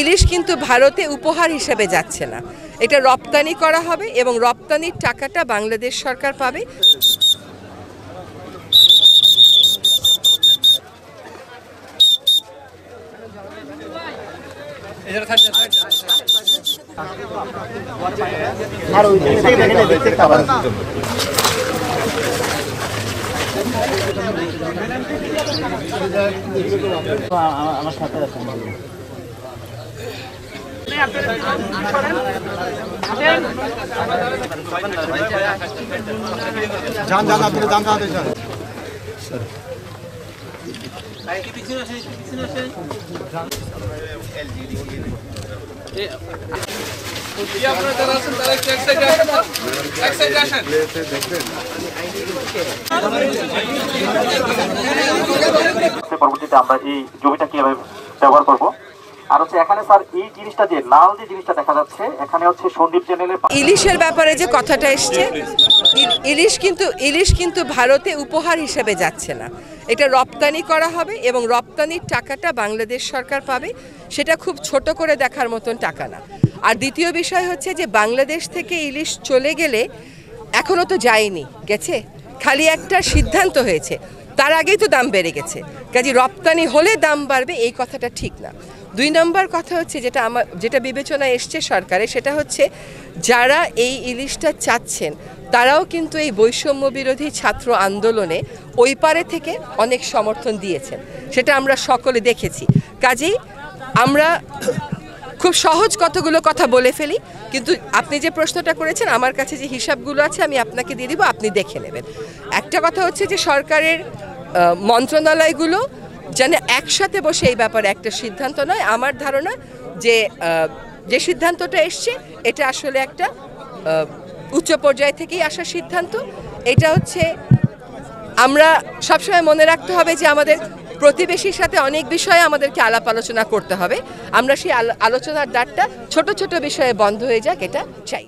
ইলিশ কিন্তু ভারতে উপহার হিসেবে যাচ্ছে না, এটা রপ্তানি করা হবে এবং রপ্তানির টাকাটা বাংলাদেশ সরকার পাবে। আমার সাথে আছে जान जान आप जान कहाँ थे सर পরবর্তীতে আমরা এই জমিটা কিভাবে ব্যবহার করব। আর হচ্ছে এখানে স্যার এই জিনিসটা যে লাল যে জিনিসটা দেখা যাচ্ছে এখানে হচ্ছে সন্দীপ চ্যানেলের ইলিশের ব্যাপারে যে কথাটা এসছে, ইলিশ কিন্তু ভারতে উপহার হিসেবে যাচ্ছে না, এটা রপ্তানি করা হবে এবং রপ্তানির টাকাটা বাংলাদেশ সরকার পাবে। সেটা খুব ছোট করে দেখার মতন টাকা না। আর দ্বিতীয় বিষয় হচ্ছে যে বাংলাদেশ থেকে ইলিশ চলে গেলে এখনো তো যায়নি, গেছে, খালি একটা সিদ্ধান্ত হয়েছে, তার আগেই তো দাম বেড়ে গেছে। কাজে রপ্তানি হলে দাম বাড়বে এই কথাটা ঠিক না। 2 নম্বর কথা হচ্ছে যেটা বিবেচনায় এসছে সরকারে, সেটা হচ্ছে যারা এই ইলিশটা চাচ্ছেন তারাও কিন্তু এই বৈষম্য বিরোধী ছাত্র আন্দোলনে ওই পারে থেকে অনেক সমর্থন দিয়েছেন, সেটা আমরা সকলে দেখেছি। কাজেই আমরা খুব সহজ কতগুলো কথা বলে ফেলি, কিন্তু আপনি যে প্রশ্নটা করেছেন আমার কাছে যে হিসাবগুলো আছে আমি আপনাকে দিয়ে দিব, আপনি দেখে নেবেন। একটা কথা হচ্ছে যে সরকারের মন্ত্রণালয়গুলো যেন একসাথে বসে এই ব্যাপারে একটা সিদ্ধান্ত নয়। আমার ধারণা যে সিদ্ধান্তটা এসছে এটা আসলে একটা উচ্চ পর্যায় থেকেই আসা সিদ্ধান্ত। এটা হচ্ছে আমরা সবসময় মনে রাখতে হবে যে আমাদের প্রতিবেশীর সাথে অনেক বিষয়ে আমাদেরকে আলাপ আলোচনা করতে হবে। আমরা সেই আলোচনার দ্বারটা ছোট ছোট বিষয়ে বন্ধ হয়ে যাক, এটা চাই।